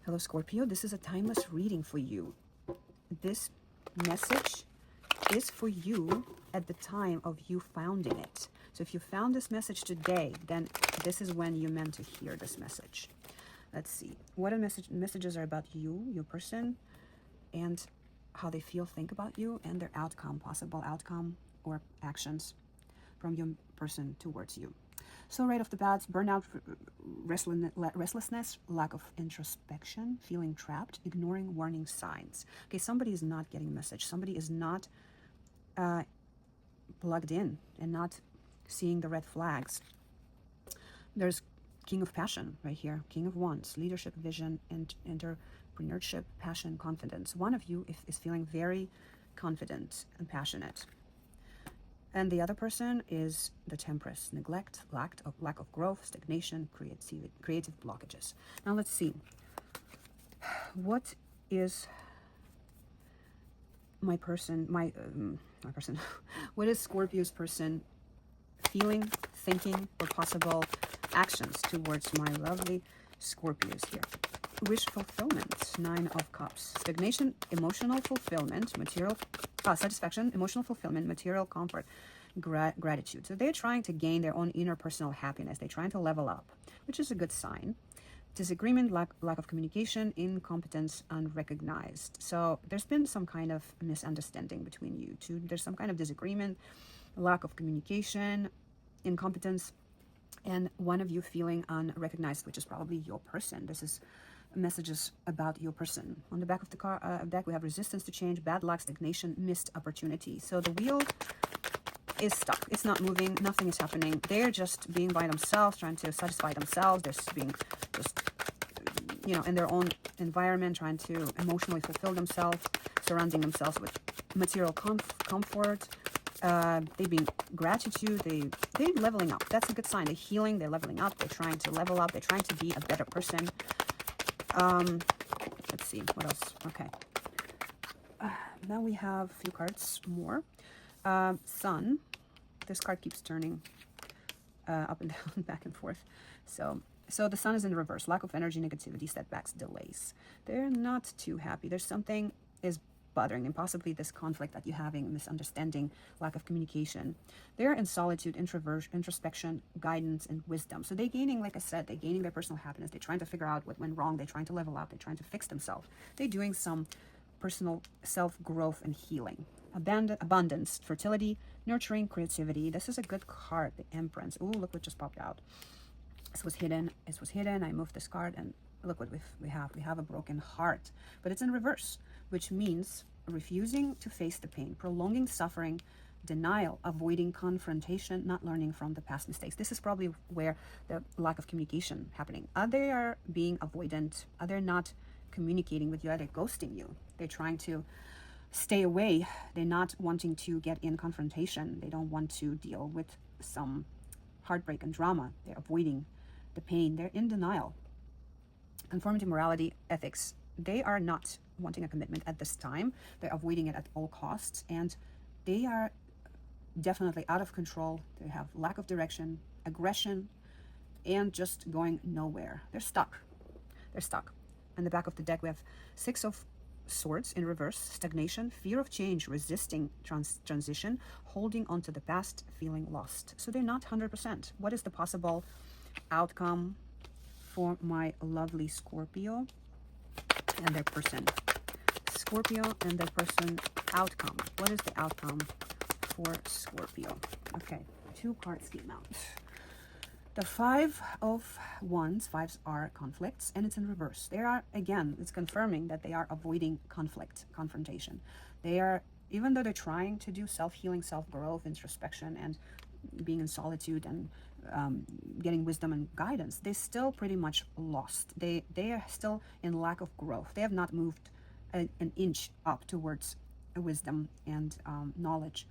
Hello, Scorpio. This is a timeless reading for you. This message is for you at the time of you founding it. So if you found this message today, then this is when you're meant to hear this message. Let's see. What are messages are about you, your person, and how they feel, think about you, and their outcome, possible outcome or actions from your person towards you. So right off the bat, burnout, restlessness, lack of introspection, feeling trapped, ignoring warning signs. Okay, somebody is not getting a message. Somebody is not plugged in and not seeing the red flags. There's King of Passion right here, King of Wands, leadership, vision, and entrepreneurship, passion, confidence. One of you is feeling very confident and passionate. And the other person is the Temperance, neglect, lack of growth, stagnation, creative blockages. Now let's see. What is my person, my person, what is Scorpio's person feeling, thinking, or possible actions towards my lovely Scorpios here? Wish fulfillment, 9 of Cups. Stagnation, emotional fulfillment, material satisfaction, emotional fulfillment, material comfort, gratitude. So they're trying to gain their own inner personal happiness. They're trying to level up, which is a good sign. Disagreement, lack of communication, incompetence, unrecognized. So there's been some kind of misunderstanding between you two. There's some kind of disagreement, lack of communication, incompetence, and one of you feeling unrecognized, which is probably your person. This is messages about your person. On the back of the deck, we have resistance to change, bad luck, stagnation, missed opportunity. So the wheel is stuck. It's not moving. Nothing is happening. They're just being by themselves, trying to satisfy themselves. They're being just, in their own environment, trying to emotionally fulfill themselves, surrounding themselves with material comfort. They being gratitude. They're leveling up. That's a good sign. They're healing. They're leveling up. They're trying to level up. They're trying to be a better person. Let's see what else. Okay. Now we have a few cards more. Sun. This card keeps turning up and down, back and forth. So the Sun is in reverse. Lack of energy, negativity, setbacks, delays. They're not too happy. There's something is bothering them. Possibly this conflict that you're having, misunderstanding, lack of communication. They're in solitude, introspection, guidance, and wisdom. So they're gaining, like I said, they're gaining their personal happiness. They're trying to figure out what went wrong. They're trying to level up. They're trying to fix themselves. They're doing some personal self-growth and healing. Abundance, fertility, nurturing, creativity. This is a good card, the Empress. Ooh, look what just popped out. This was hidden. This was hidden. I moved this card and look what we have. We have a broken heart, but it's in reverse, which means refusing to face the pain, prolonging suffering, denial, avoiding confrontation, not learning from the past mistakes. This is probably where the lack of communication happening. Are they are being avoidant? Are they not communicating with you? Are they ghosting you? They're trying to stay away. They're not wanting to get in confrontation. They don't want to deal with some heartbreak and drama. They're avoiding the pain. They're in denial. Conformity, morality, ethics. They are not wanting a commitment at this time. They're avoiding it at all costs, and they are definitely out of control. They have lack of direction, aggression, and just going nowhere. They're stuck. They're stuck. On the back of the deck, we have 6 of Swords in reverse, stagnation, fear of change, resisting transition, holding on to the past, feeling lost. So they're not 100%. What is the possible outcome for my lovely Scorpio and their person? Scorpio and their person outcome. What is the outcome for Scorpio? Okay, 2 cards came out. The 5 of Wands, 5s are conflicts, and it's in reverse. They are, again, it's confirming that they are avoiding conflict, confrontation. They are, even though they're trying to do self-healing, self-growth, introspection, and being in solitude and getting wisdom and guidance, they're still pretty much lost. They are still in lack of growth. They have not moved an inch up towards wisdom and knowledge.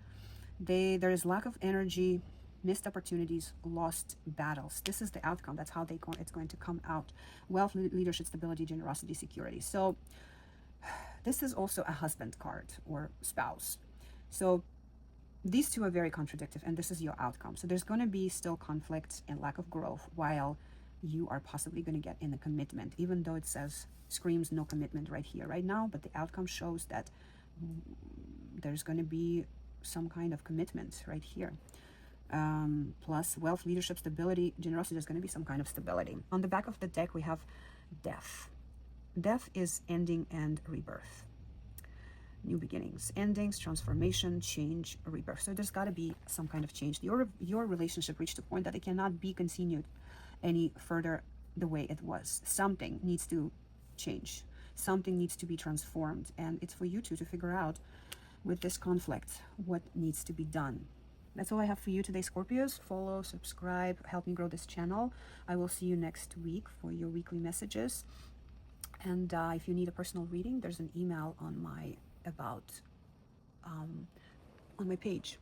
There is lack of energy, missed opportunities, lost battles. This is the outcome. That's how it's going to come out. Wealth, leadership, stability, generosity, security. So this is also a husband card or spouse. So these two are very contradictory, and this is your outcome. So there's going to be still conflict and lack of growth while you are possibly going to get in a commitment, even though it says, screams no commitment right here, right now, but the outcome shows that there's going to be some kind of commitment right here. Plus wealth, leadership, stability, generosity, there's going to be some kind of stability. On the back of the deck, we have death. Death is ending and rebirth. New beginnings, endings, transformation, change, rebirth. So there's got to be some kind of change. Your relationship reached a point that it cannot be continued any further the way it was. Something needs to change. Something needs to be transformed. And it's for you two to figure out with this conflict what needs to be done. That's all I have for you today, Scorpios. Follow, subscribe, help me grow this channel. I will see you next week for your weekly messages. And if you need a personal reading, there's an email on my on my page.